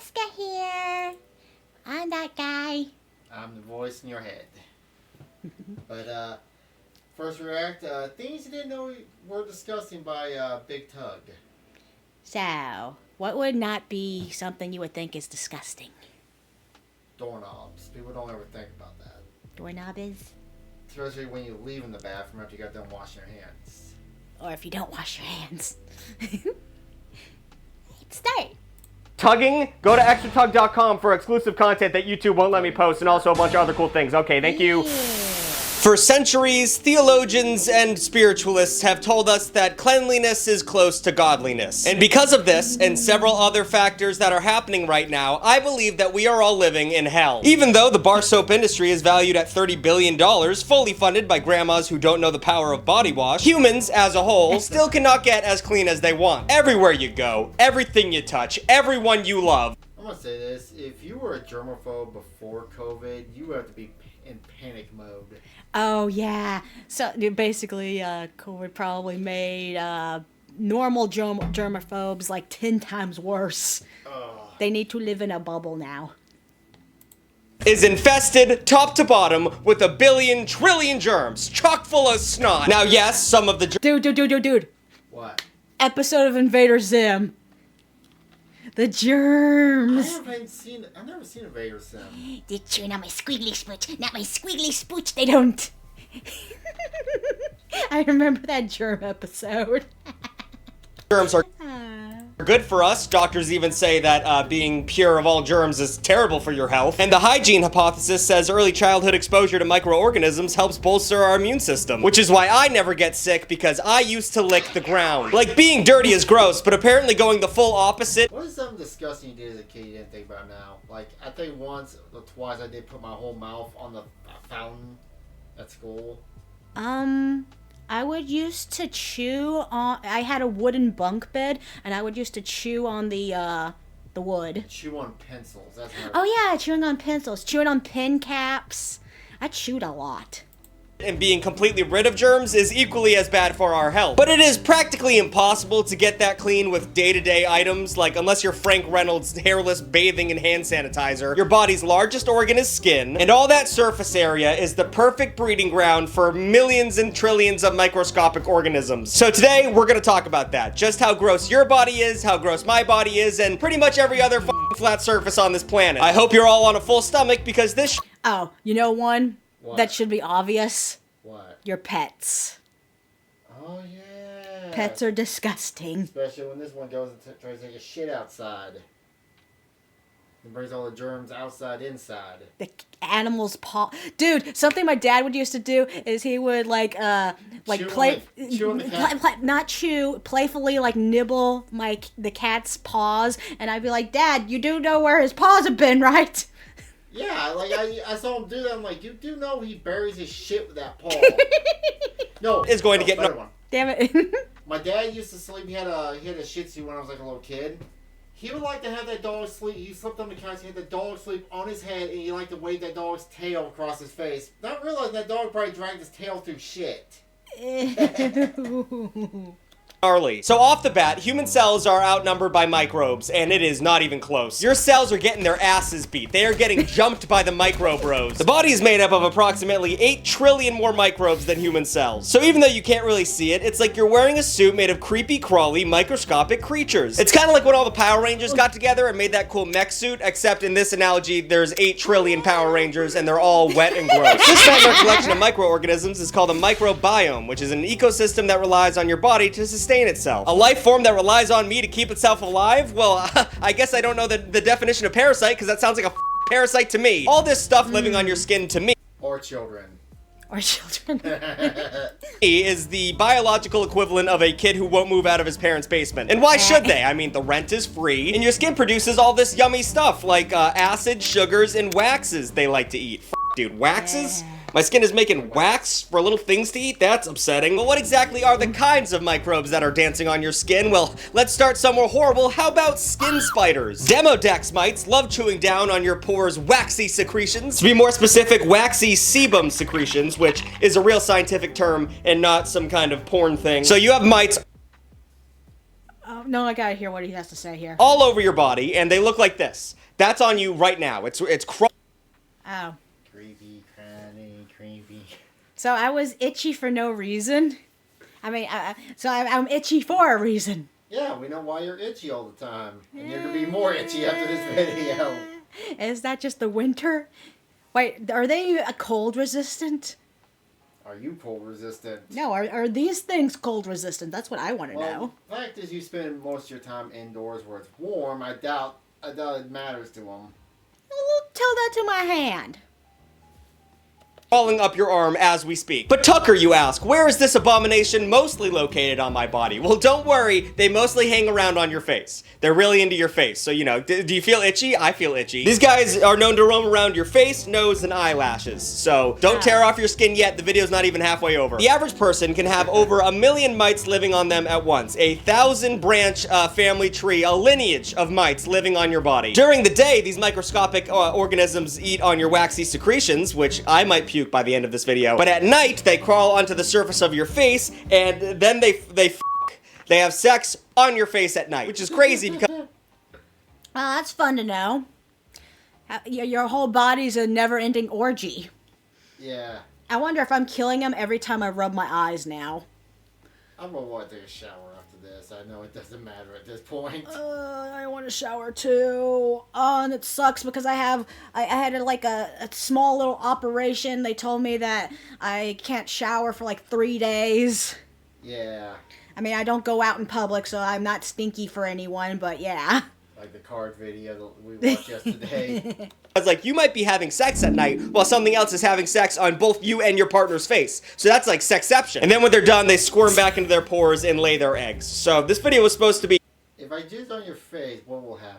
Jessica here. I'm that guy. I'm the voice in your head. But, first react, things you didn't know were disgusting by, Big Tugg. So, what would not be something you would think is disgusting? Doorknobs. People don't ever think about that. Doorknob is? Especially when you leave in the bathroom after you got done washing your hands. Or if you don't wash your hands. Start. Tugging, go to extratugg.com for exclusive content that YouTube won't let me post, and also a bunch of other cool things. Okay, thank you. For centuries, theologians and spiritualists have told us that cleanliness is close to godliness. And because of this, and several other factors that are happening right now, I believe that we are all living in hell. Even though the bar soap industry is valued at $30 billion, fully funded by grandmas who don't know the power of body wash, humans, as a whole, still cannot get as clean as they want. Everywhere you go, everything you touch, everyone you love. I'm gonna say this, if you were a germaphobe before COVID, you have to be in panic mode. Oh, yeah. So, basically, COVID probably made normal germaphobes like 10 times worse. They need to live in a bubble now. Is infested, top to bottom, with 1 billion trillion germs, chock full of snot. Now, yes, some of the Dude. What? Episode of Invader Zim. The germs. I've never seen Invader Sim. They're chewing on my squiggly spooch. Not my squiggly spooch, they don't. I remember that germ episode. Germs are good for us. Doctors even say that being pure of all germs is terrible for your health. And the hygiene hypothesis says early childhood exposure to microorganisms helps bolster our immune system. Which is why I never get sick, because I used to lick the ground. Like, being dirty is gross, but apparently going the full opposite. What is something disgusting you did as a kid you didn't think about now? Like, I think once or twice I did put my whole mouth on the fountain at school. I would used to chew on. I had a wooden bunk bed, and I would used to chew on the wood. Chew on pencils. That's not. Oh yeah, chewing on pencils, chewing on pen caps. I chewed a lot. And being completely rid of germs is equally as bad for our health. But it is practically impossible to get that clean with day-to-day items, like unless you're Frank Reynolds hairless bathing in hand sanitizer. Your body's largest organ is skin, and all that surface area is the perfect breeding ground for millions and trillions of microscopic organisms. So today, we're gonna talk about that. Just how gross your body is, how gross my body is, and pretty much every other flat surface on this planet. I hope you're all on a full stomach, because this Oh, you know one? What? That should be obvious. What? Your pets. Oh, yeah. Pets are disgusting. Especially when this one goes and tries to take a shit outside. And brings all the germs outside, inside. The animal's paw. Dude, something my dad would used to do is he would not chew, playfully like nibble the cat's paws, and I'd be like, Dad, you do know where his paws have been, right? Yeah, like I saw him do that. I'm like, you do know he buries his shit with that paw. No, is going to get better one. Damn it. My dad used to sleep. He had a Shih Tzu when I was like a little kid. He would like to have that dog sleep. He slept on the couch. He had the dog sleep on his head, and he liked to wave that dog's tail across his face. Not realizing that dog probably dragged his tail through shit. gnarly. So off the bat, human cells are outnumbered by microbes, and it is not even close. Your cells are getting their asses beat. They are getting jumped by the microbros. The body is made up of approximately 8 trillion more microbes than human cells. So even though you can't really see it, it's like you're wearing a suit made of creepy, crawly, microscopic creatures. It's kind of like when all the Power Rangers got together and made that cool mech suit, except in this analogy, there's 8 trillion Power Rangers, and they're all wet and gross. This nightmare collection of microorganisms is called a microbiome, which is an ecosystem that relies on your body to sustain itself. A life form that relies on me to keep itself alive? Well, I guess I don't know the definition of parasite, because that sounds like a parasite to me. All this stuff living on your skin to me. Or children. Or children. Is the biological equivalent of a kid who won't move out of his parents' basement. And why should they? I mean, the rent is free, and your skin produces all this yummy stuff, like acids, sugars, and waxes they like to eat. Dude, waxes? My skin is making wax for little things to eat? That's upsetting. But what exactly are the kinds of microbes that are dancing on your skin? Well, let's start somewhere horrible. How about skin spiders? Demodex mites love chewing down on your pores' waxy secretions. To be more specific, waxy sebum secretions, which is a real scientific term and not some kind of porn thing. So you have mites Oh, no, I gotta hear what he has to say here. all over your body, and they look like this. That's on you right now. It's Oh. Creepy, cranny, creepy. So I was itchy for no reason. I mean, I'm itchy for a reason. Yeah, we know why you're itchy all the time. And you're going to be more itchy after this video. Is that just the winter? Wait, are they cold resistant? Are you cold resistant? No, are these things cold resistant? That's what I want to know. The fact is you spend most of your time indoors where it's warm. I doubt it matters to them. Well, tell that to my hand. crawling up your arm as we speak. But Tucker, you ask, where is this abomination mostly located on my body? Well, don't worry, they mostly hang around on your face. They're really into your face, so you know, do you feel itchy? I feel itchy. These guys are known to roam around your face, nose, and eyelashes, so don't tear off your skin yet, the video's not even halfway over. The average person can have over 1 million mites living on them at once, a 1,000-branch family tree, a lineage of mites living on your body. During the day, these microscopic organisms eat on your waxy secretions, which I might puke by the end of this video, but at night, they crawl onto the surface of your face, and then they have sex on your face at night, which is crazy because that's fun to know. Your whole body's a never-ending orgy. Yeah. I wonder if I'm killing him every time I rub my eyes now. I'm gonna want to take a shower after this. I know it doesn't matter at this point. I want to shower too. Oh, and it sucks because I had a small little operation. They told me that I can't shower for like 3 days. Yeah. I mean, I don't go out in public, so I'm not stinky for anyone, but yeah. Like the card video that we watched yesterday. I was like, you might be having sex at night while something else is having sex on both you and your partner's face. So that's like sexception. And then when they're done, they squirm back into their pores and lay their eggs. So this video was supposed to be... If I jizz on your face, what will happen?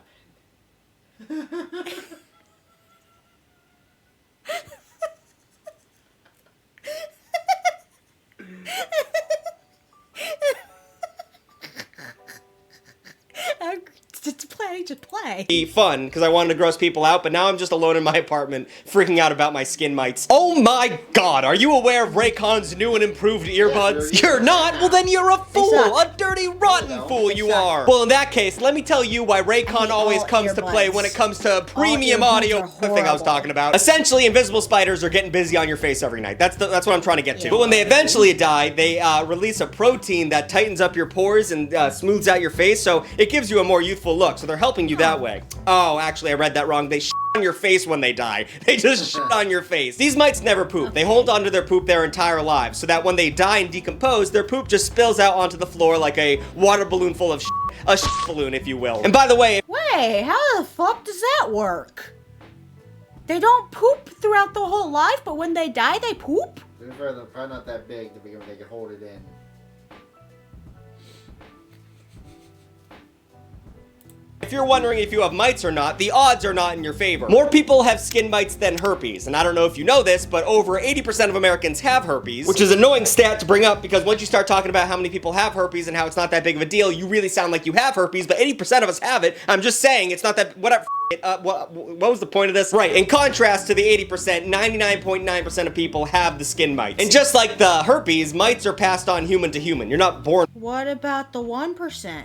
Just play. Be fun because I wanted to gross people out, but now I'm just alone in my apartment freaking out about my skin mites. Oh my god, are you aware of Raycon's new and improved earbuds? Yes, you're not? Well then you're a fool, a dirty rotten No, fool you are. Well in that case, let me tell you why Raycon always comes to play earbuds. when it comes to premium earbuds audio. are The thing I was horrible. talking about. Essentially, invisible spiders are getting busy on your face every night. That's what I'm trying to get to. But when they eventually die, they release a protein that tightens up your pores and smooths out your face, so it gives you a more youthful look. So they're helping you that way. Oh, actually, I read that wrong. They shit on your face when they die. They just shit on your face. These mites never poop. They hold onto their poop their entire lives, so that when they die and decompose, their poop just spills out onto the floor like a water balloon full of shit. A shit balloon, if you will. And by the way, Wait, how the fuck does that work? They don't poop throughout the whole life, but when they die, they poop? To be fair, they're probably not that big to be able to hold it in. if you're wondering if you have mites or not, the odds are not in your favor. More people have skin mites than herpes, and I don't know if you know this, but over 80% of Americans have herpes, which is an annoying stat to bring up because once you start talking about how many people have herpes and how it's not that big of a deal, you really sound like you have herpes, but 80% of us have it. I'm just saying, it's not that, whatever. What was the point of this? Right, in contrast to the 80%, 99.9% of people have the skin mites. And just like the herpes, mites are passed on human to human. You're not born. What about the 1%?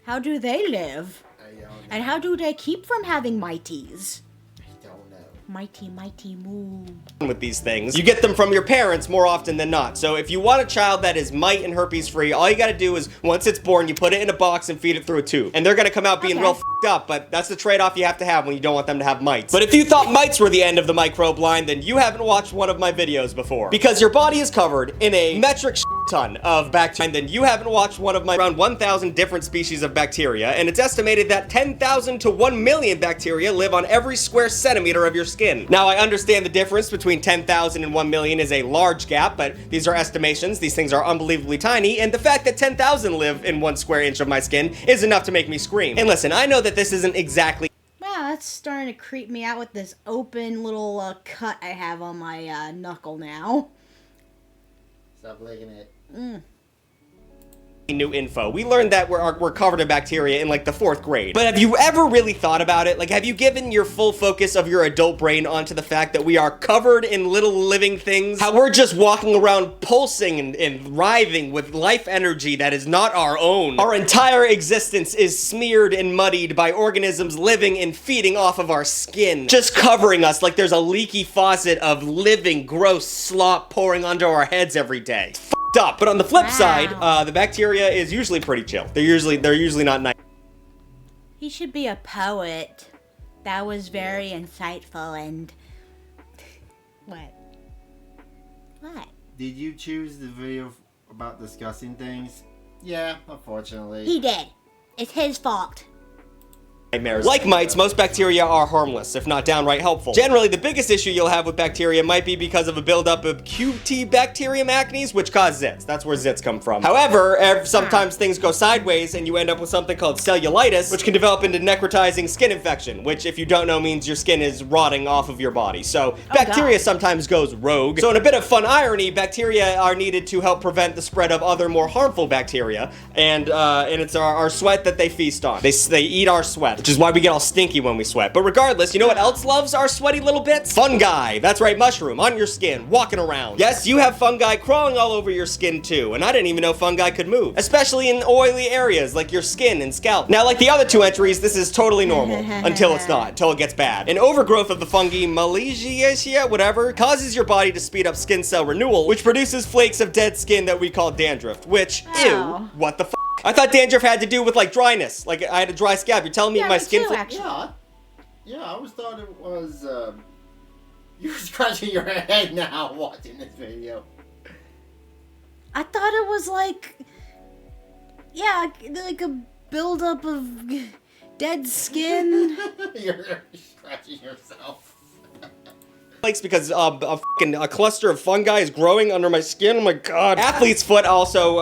How do they live? I don't know. And how do they keep from having mighties? I don't know. Mighty, mighty moo. With these things. You get them from your parents more often than not. So if you want a child that is mite and herpes free, all you gotta do is, once it's born, you put it in a box and feed it through a tube. And they're gonna come out being real f***ed up, but that's the trade-off you have to have when you don't want them to have mites. But if you thought mites were the end of the microbe line, then you haven't watched one of my videos before. Because your body is covered in a metric ton of bacteria, and then you haven't watched one of my around 1,000 different species of bacteria, and it's estimated that 10,000 to 1 million bacteria live on every square centimeter of your skin. Now, I understand the difference between 10,000 and 1 million is a large gap, but these are estimations. These things are unbelievably tiny, and the fact that 10,000 live in 1 square inch of my skin is enough to make me scream. And listen, I know that this isn't exactly Wow, that's starting to creep me out with this open little cut I have on my knuckle now. Stop licking it. new info. We learned that we're covered in bacteria in like the 4th grade. But have you ever really thought about it? Like, have you given your full focus of your adult brain onto the fact that we are covered in little living things? How we're just walking around pulsing and writhing with life energy that is not our own. Our entire existence is smeared and muddied by organisms living and feeding off of our skin, just covering us like there's a leaky faucet of living, gross slop pouring onto our heads every day. Up. But on the flip side, the bacteria is usually pretty chill. They're usually not nice. He should be a poet. That was very insightful and... What? What? Did you choose the video about discussing things? Yeah, unfortunately. He did. It's his fault. Nightmares. Like mites, most bacteria are harmless, if not downright helpful. Generally, the biggest issue you'll have with bacteria might be because of a buildup of Cutibacterium acnes, which cause zits. That's where zits come from. However, sometimes things go sideways and you end up with something called cellulitis, which can develop into necrotizing skin infection, which, if you don't know, means your skin is rotting off of your body. So, bacteria sometimes goes rogue. So, in a bit of fun irony, bacteria are needed to help prevent the spread of other more harmful bacteria, and it's our sweat that they feast on. They eat our sweat, which is why we get all stinky when we sweat. But regardless, you know what else loves our sweaty little bits? Fungi. That's right, mushroom on your skin, walking around. Yes, you have fungi crawling all over your skin too, and I didn't even know fungi could move, especially in oily areas like your skin and scalp. Now, like the other 2 entries, this is totally normal until it's not, until it gets bad. An overgrowth of the fungi, Malaysia, whatever, causes your body to speed up skin cell renewal, which produces flakes of dead skin that we call dandruff, which, ew, what the f***? I thought dandruff had to do with, like, dryness. Like, I had a dry scalp. You're telling me my skin... Yeah, I always thought it was, you're scratching your head now watching this video. I thought it was like... Yeah, like a buildup of dead skin. You're scratching yourself. Because a cluster of fungi is growing under my skin. Oh my god. Athlete's foot also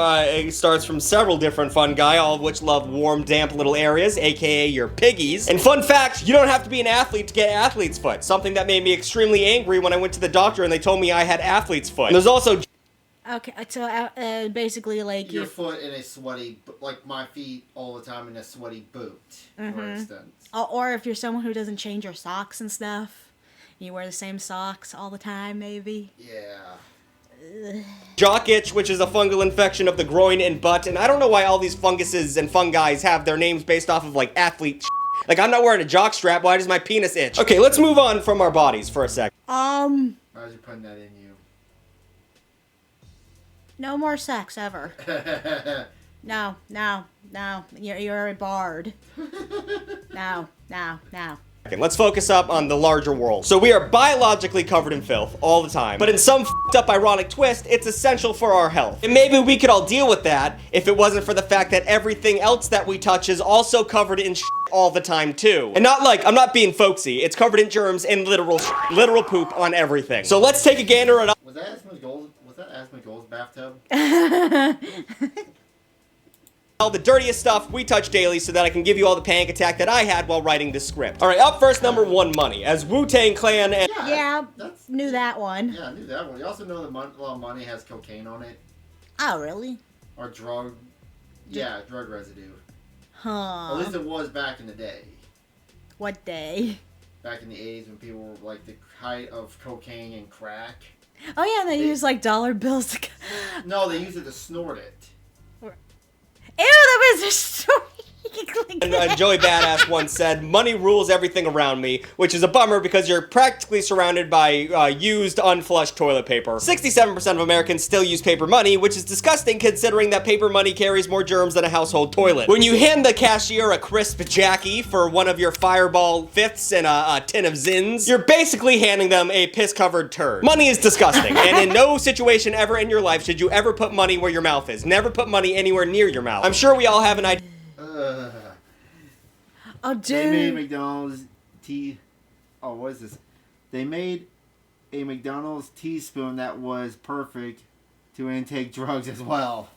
starts from several different fungi, all of which love warm, damp little areas, aka your piggies. And fun fact, you don't have to be an athlete to get athlete's foot. Something that made me extremely angry when I went to the doctor and they told me I had athlete's foot. And there's also... Okay, so basically like... Your foot in a sweaty... Like my feet all the time in a sweaty boot, for instance. Or if you're someone who doesn't change your socks and stuff. You wear the same socks all the time, maybe? Yeah. Jock itch, which is a fungal infection of the groin and butt, and I don't know why all these funguses and fungi have their names based off of, like, athlete shit. Like, I'm not wearing a jock strap, why does my penis itch? Okay, let's move on from our bodies for a sec. Why is you putting that in you? No more sex, ever. No. You're barred. No. Okay, let's focus up on the larger world. So we are biologically covered in filth all the time, but in some f***ed up ironic twist, it's essential for our health. And maybe we could all deal with that if it wasn't for the fact that everything else that we touch is also covered in shit all the time too. And not like, I'm not being folksy, it's covered in germs and literal poop on everything. So let's take a gander at... Was that Asmongold's bathtub? all the dirtiest stuff we touch daily so that I can give you all the panic attack that I had while writing this script. Alright, up first, number 1, money. As Wu-Tang Clan and... Yeah, knew that one. Yeah, I knew that one. You also know that a lot of money has cocaine on it. Oh, really? Or drug... Yeah, drug residue. Huh. At least it was back in the day. What day? Back in the 80s when people were like the height of cocaine and crack. Oh yeah, they use like dollar bills to... No, they use it to snort it. Ew, that was a story. And Joey Badass once said, money rules everything around me, which is a bummer because you're practically surrounded by used, unflushed toilet paper. 67% of Americans still use paper money, which is disgusting considering that paper money carries more germs than a household toilet. When you hand the cashier a crisp Jackie for one of your Fireball fifths and a tin of Zins, you're basically handing them a piss-covered turd. Money is disgusting, and in no situation ever in your life should you ever put money where your mouth is. Never put money anywhere near your mouth. I'm sure we all have an idea. Oh, dude. They made McDonald's tea. Oh, what is this? They made a McDonald's teaspoon that was perfect to intake drugs as well.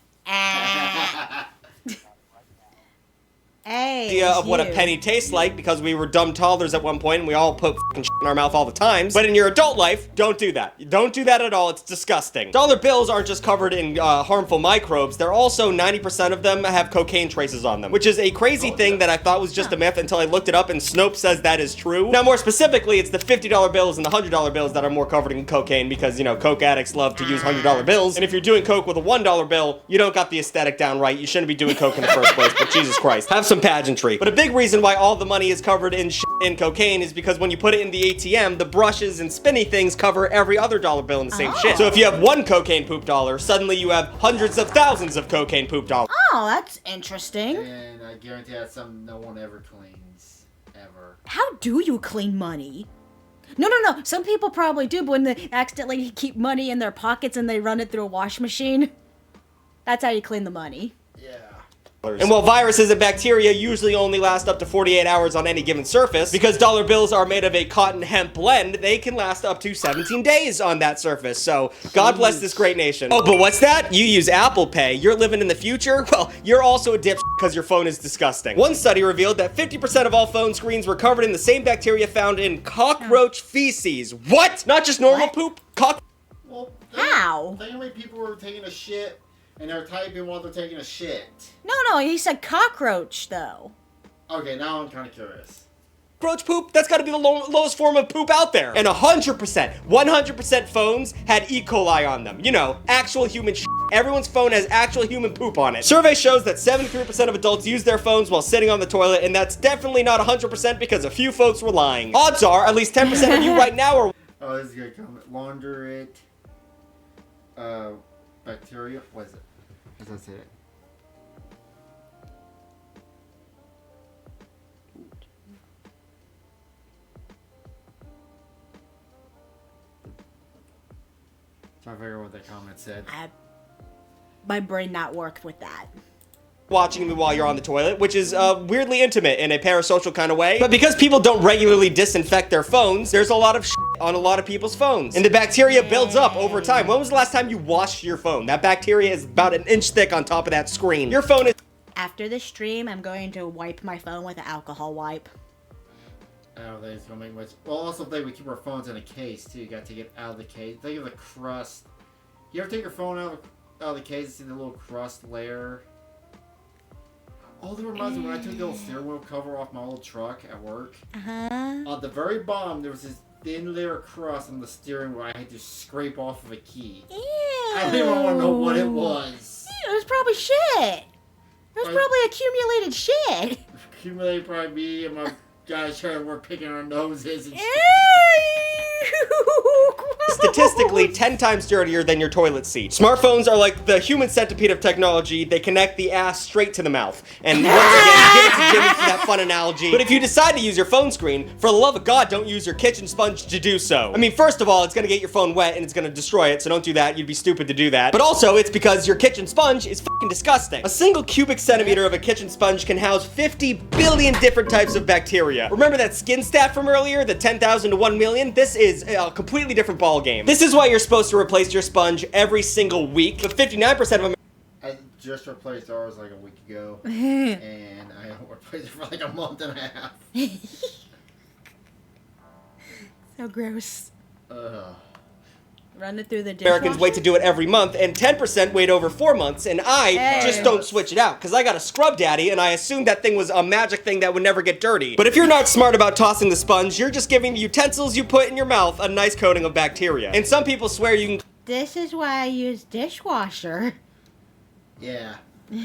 Hey, idea of what a penny tastes like because we were dumb toddlers at one point and we all put f***ing shit in our mouth all the time. But in your adult life, don't do that. Don't do that at all. It's disgusting. Dollar bills aren't just covered in harmful microbes. They're also 90% of them have cocaine traces on them, which is a crazy thing that I thought was just a myth until I looked it up, and Snopes says that is true. Now, more specifically, it's the $50 bills and the $100 bills that are more covered in cocaine because, you know, coke addicts love to use $100 bills. And if you're doing coke with a $1 bill, you don't got the aesthetic down right. You shouldn't be doing coke in the first place, but Jesus Christ, have some pageantry. But a big reason why all the money is covered in in cocaine is because when you put it in the ATM, the brushes and spinny things cover every other dollar bill in the same shit. So if you have one cocaine poop dollar, suddenly you have hundreds of thousands of cocaine poop dollars. Oh, that's interesting. And I guarantee that's something no one ever cleans. Ever. How do you clean money? No. Some people probably do, but when they accidentally keep money in their pockets and they run it through a wash machine, that's how you clean the money. Yeah. And while viruses and bacteria usually only last up to 48 hours on any given surface, because dollar bills are made of a cotton hemp blend, they can last up to 17 days on that surface. So, God bless this great nation. Oh, but what's that? You use Apple Pay. You're living in the future? Well, you're also a dipshit because your phone is disgusting. One study revealed that 50% of all phone screens were covered in the same bacteria found in cockroach feces. What? Not just normal poop? Well, How? Think how many people were taking a shit and they're typing while they're taking a shit. No, he said cockroach, though. Okay, now I'm kind of curious. Cockroach poop? That's gotta be the lowest form of poop out there. And 100% phones had E. coli on them. You know, actual human shit. Everyone's phone has actual human poop on it. Survey shows that 73% of adults use their phones while sitting on the toilet, and that's definitely not 100% because a few folks were lying. Odds are, at least 10% of you right now are... Oh, this is a good comment. Launder it. Bacteria? What is it? As I say it. Trying to figure out what that comment said. My brain not worked with that. Watching me while you're on the toilet, which is weirdly intimate in a parasocial kind of way. But because people don't regularly disinfect their phones, there's a lot of shit on a lot of people's phones. And the bacteria builds up over time. When was the last time you washed your phone? That bacteria is about an inch thick on top of that screen. Your phone is... After the stream, I'm going to wipe my phone with an alcohol wipe. I don't think it's gonna make much. Well, also think we keep our phones in a case too. You gotta take it out of the case. Think of the crust. You ever take your phone out of the case and see the little crust layer? Oh, that reminds me when I took the old steering wheel cover off my old truck at work. On the very bottom, there was this thin layer of crust on the steering wheel I had to scrape off of a key. Ew. I don't even want to know what it was. Ew, it was probably shit. It was probably accumulated shit. Accumulated probably me and my guys trying to work picking our noses and shit. Statistically 10 times dirtier than your toilet seat. Smartphones are like the human centipede of technology. They connect the ass straight to the mouth. And once again, give it to Jimmy for that fun analogy. But if you decide to use your phone screen, for the love of God, don't use your kitchen sponge to do so. I mean, first of all, it's gonna get your phone wet and it's gonna destroy it, so don't do that. You'd be stupid to do that. But also, it's because your kitchen sponge is fucking disgusting. A single cubic centimeter of a kitchen sponge can house 50 billion different types of bacteria. Remember that skin stat from earlier, the 10,000 to 1 million? This is a completely different ball game. This is why you're supposed to replace your sponge every single week, but 59% of them. I just replaced ours like a week ago, and I replaced it for like a month and a half. So gross. Run it through the dishwasher. Americans wait to do it every month, and 10% wait over 4 months, and I just don't switch it out, because I got a scrub daddy, and I assumed that thing was a magic thing that would never get dirty. But if you're not smart about tossing the sponge, you're just giving the utensils you put in your mouth a nice coating of bacteria. And some people swear you can This is why I use dishwasher. Yeah.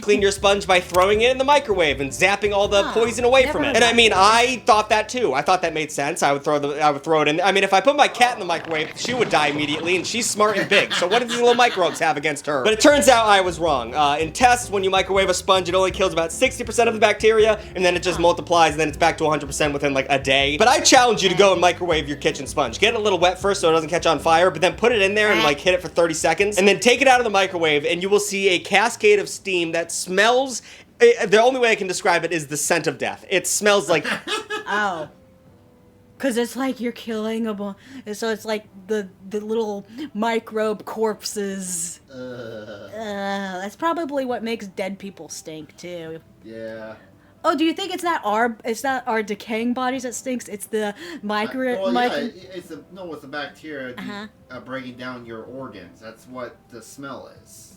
clean your sponge by throwing it in the microwave and zapping all the poison away from it. And I mean, I thought that too. I thought that made sense. I would throw it in. I mean, if I put my cat in the microwave, she would die immediately, and she's smart and big. So what do these little microbes have against her? But it turns out I was wrong. In tests, when you microwave a sponge, it only kills about 60% of the bacteria, and then it just multiplies, and then it's back to 100% within like a day. But I challenge you to go and microwave your kitchen sponge. Get it a little wet first so it doesn't catch on fire, but then put it in there and like hit it for 30 seconds, and then take it out of the microwave, and you will see a cascade of steam that smells. The only way I can describe it is the scent of death. It smells like... Oh. Because it's like you're killing so it's like the little microbe corpses. That's probably what makes dead people stink, too. Yeah. Oh, do you think it's not our decaying bodies that stinks? It's the it's the bacteria breaking down your organs. That's what the smell is.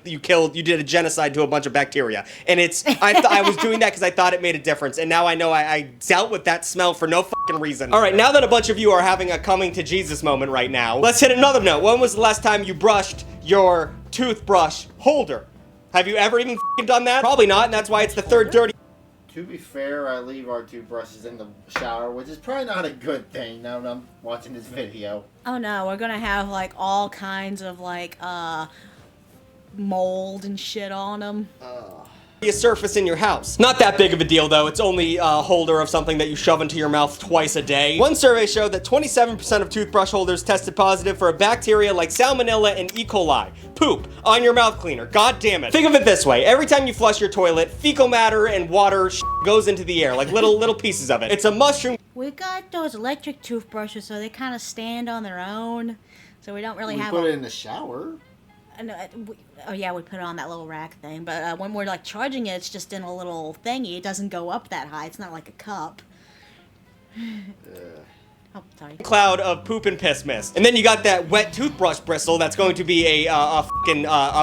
You did a genocide to a bunch of bacteria, and I was doing that because I thought it made a difference, and now I know I dealt with that smell for no fucking reason. All right, now that a bunch of you are having a coming to Jesus moment right now, let's hit another note. When was the last time you brushed your toothbrush holder? Have you ever even fucking done that? Probably not, and that's why it's the third dirty. To be fair, I leave our toothbrushes in the shower, which is probably not a good thing now that I'm watching this video. Oh no, we're gonna have like all kinds of like mold and shit on them. A surface in your house. Not that big of a deal though. It's only a holder of something that you shove into your mouth twice a day. One survey showed that 27% of toothbrush holders tested positive for a bacteria like Salmonella and E. coli. Poop on your mouth cleaner. God damn it. Think of it this way. Every time you flush your toilet, fecal matter and water goes into the air, like little pieces of it. It's a mushroom. We got those electric toothbrushes, so they kind of stand on their own. So we don't really have. We put it in the shower. Oh yeah, we put it on that little rack thing. But when we're like charging it, it's just in a little thingy. It doesn't go up that high. It's not like a cup. Oh, sorry. Cloud of poop and piss mist. And then you got that wet toothbrush bristle that's going to be a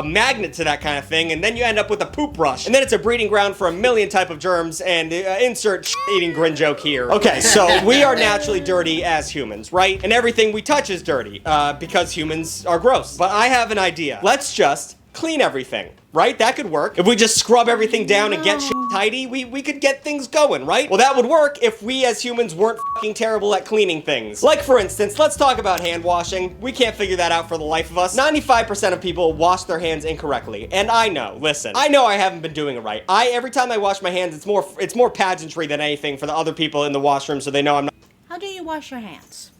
magnet to that kind of thing, and then you end up with a poop brush. And then it's a breeding ground for a million type of germs, and insert eating grin joke here. Okay, so we are naturally dirty as humans, right? And everything we touch is dirty, because humans are gross. But I have an idea. Let's just clean everything, right? That could work. If we just scrub everything down and get shit tidy, we could get things going, right? Well, that would work if we as humans weren't fucking terrible at cleaning things. Like, for instance, let's talk about hand washing. We can't figure that out for the life of us. 95% of people wash their hands incorrectly. And I know, listen, I know I haven't been doing it right. Every time I wash my hands, it's more pageantry than anything for the other people in the washroom so they know I'm not. How do you wash your hands?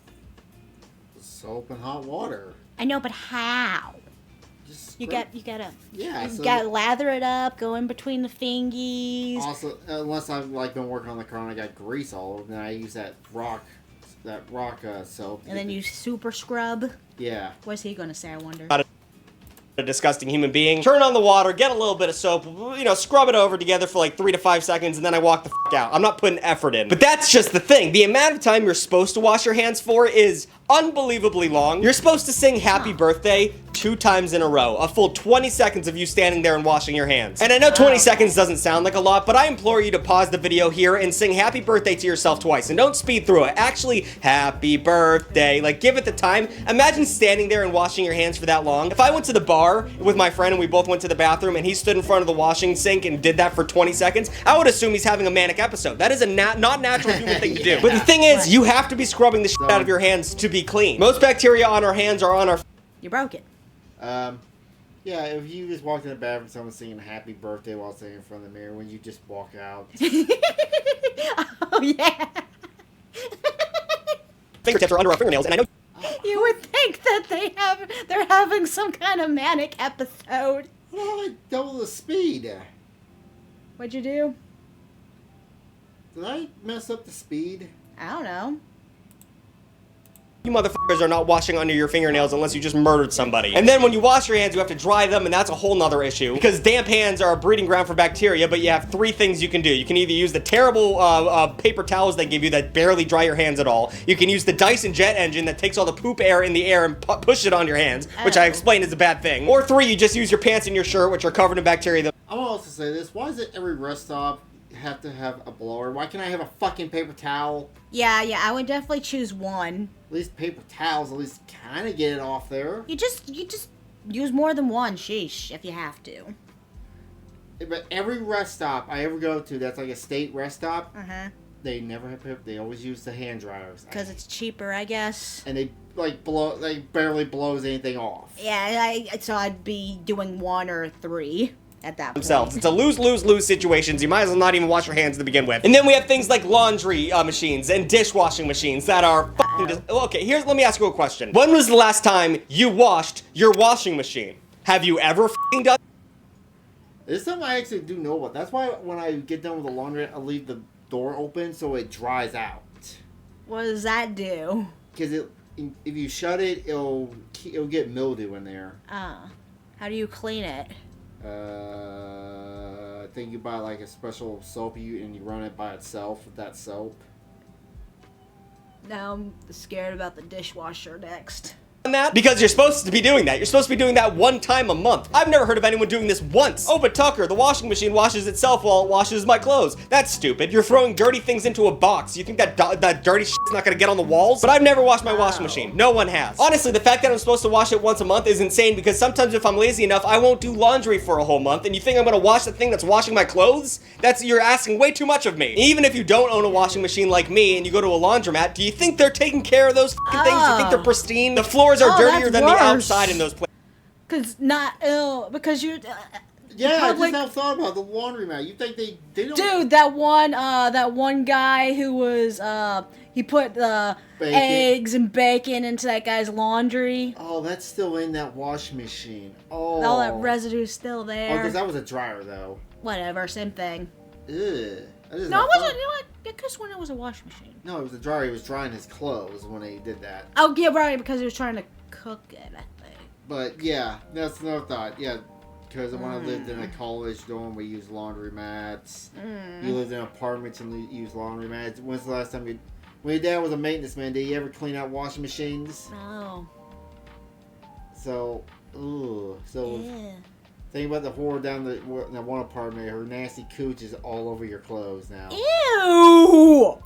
Soap and hot water. I know, but how? You gotta lather it up, go in between the fingies. Also, unless I've been working on the car and I got grease all over, then I use that rock soap. And then you super scrub. Yeah. What's he gonna say? I wonder. A disgusting human being. Turn on the water, get a little bit of soap, scrub it over together for like 3 to 5 seconds, and then I walk the fuck out. I'm not putting effort in. But that's just the thing. The amount of time you're supposed to wash your hands for is unbelievably long. You're supposed to sing happy birthday 2 times in a row. A full 20 seconds of you standing there and washing your hands. And I know 20 seconds doesn't sound like a lot, but I implore you to pause the video here and sing happy birthday to yourself twice. And don't speed through it. Actually, happy birthday. Like, give it the time. Imagine standing there and washing your hands for that long. If I went to the bar with my friend and we both went to the bathroom and he stood in front of the washing sink and did that for 20 seconds, I would assume he's having a manic episode. That is a not natural human thing to do. But the thing is, you have to be scrubbing the shit out of your hands to be clean. Most bacteria on our hands are on our... You broke it. Yeah, if you just walked in the bathroom, someone's singing happy birthday while sitting in front of the mirror, when you just walk out. Oh, yeah. Fingertips are under our fingernails, and I know... You would think that they're having some kind of manic episode. Well, I double the speed. What'd you do? Did I mess up the speed? I don't know. You motherfuckers are not washing under your fingernails unless you just murdered somebody. And then when you wash your hands, you have to dry them, and that's a whole nother issue. Because damp hands are a breeding ground for bacteria, but you have 3 things you can do. You can either use the terrible paper towels they give you that barely dry your hands at all. You can use the Dyson jet engine that takes all the poop air in the air and push it on your hands, which I explained is a bad thing. Or 3, you just use your pants and your shirt, which are covered in bacteria. I want to also say this. Why is it every rest stop have to have a blower? Why can't I have a fucking paper towel? Yeah, I would definitely choose one. At least paper towels, at least kind of get it off there. You just use more than one, sheesh, if you have to. But every rest stop I ever go to, that's like a state rest stop, They never have paper. They always use the hand dryers. Because it's cheaper, I guess. And they barely blows anything off. Yeah, so I'd be doing 1 or 3. At that themselves. It's a lose-lose-lose situations. You might as well not even wash your hands to begin with. And then we have things like laundry machines and dishwashing machines that are fucking okay, let me ask you a question. When was the last time you washed your washing machine? Have you ever fucking done? It's something I actually do know about. That's why when I get done with the laundry, I leave the door open so it dries out. What does that do? Because if you shut it, it'll get mildew in there. How do you clean it? think you buy like a special soap and you run it by itself with that soap. Now I'm scared about the dishwasher next. That? Because you're supposed to be doing that. You're supposed to be doing that one time a month. I've never heard of anyone doing this once. Oh, but Tucker, the washing machine washes itself while it washes my clothes. That's stupid. You're throwing dirty things into a box. You think that that dirty shit's not gonna get on the walls? But I've never washed my washing machine. No one has. Honestly, the fact that I'm supposed to wash it once a month is insane because sometimes if I'm lazy enough, I won't do laundry for a whole month. And you think I'm gonna wash the thing that's washing my clothes? You're asking way too much of me. Even if you don't own a washing machine like me and you go to a laundromat, do you think they're taking care of those fucking things? Do you think they're pristine? The floors are dirtier than the outside in those places. Because you're. Yeah, I just now thought about the laundromat. You think they don't? Dude, that one guy who was he put eggs and bacon into that guy's laundry. Oh, that's still in that washing machine. Oh, all that residue's still there. Oh, because that was a dryer though. Whatever, same thing. Ugh. No, it wasn't. You know what? I guess when it was a washing machine. No, it was a dryer. He was drying his clothes when he did that. Oh, yeah, right, because he was trying to cook it, I think. But yeah, that's another thought. Yeah, because when I lived in a college dorm, we used laundromats. You lived in apartments and you used laundromats. When's the last time when your dad was a maintenance man, did he ever clean out washing machines? No. So, Yeah. Think about the horror down in that one apartment. Her nasty cooch is all over your clothes now. Ew!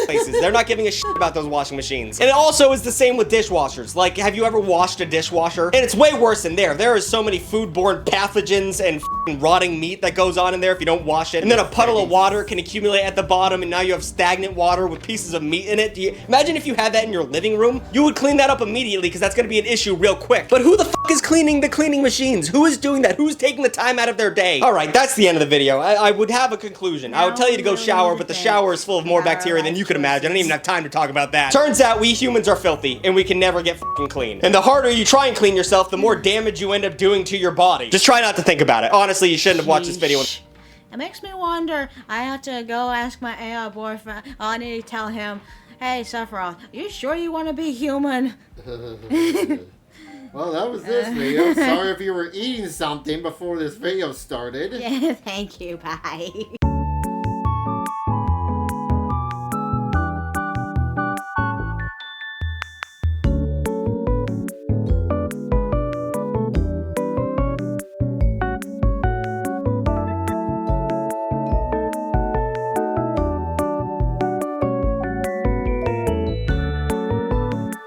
Places. They're not giving a shit about those washing machines. And it also is the same with dishwashers. Like, have you ever washed a dishwasher? And it's way worse in there. There is so many foodborne pathogens and f***ing rotting meat that goes on in there if you don't wash it. And then a puddle of water can accumulate at the bottom and now you have stagnant water with pieces of meat in it. Imagine if you had that in your living room? You would clean that up immediately because that's going to be an issue real quick. But who the f*** is cleaning the cleaning machines? Who is doing that? Who's taking the time out of their day? Alright, that's the end of the video. I would have a conclusion. I would tell you to go shower, but the shower is full of more bacteria than you could imagine. I don't even have time to talk about that. Turns out we humans are filthy and we can never get f***ing clean. And the harder you try and clean yourself, the more damage you end up doing to your body. Just try not to think about it. Honestly, you shouldn't have watched this video. It makes me wonder. I have to go ask my AI boyfriend. I need to tell him, hey, Sephiroth, you sure you want to be human? Well, that was this video. Sorry if you were eating something before this video started. Yeah, thank you. Bye.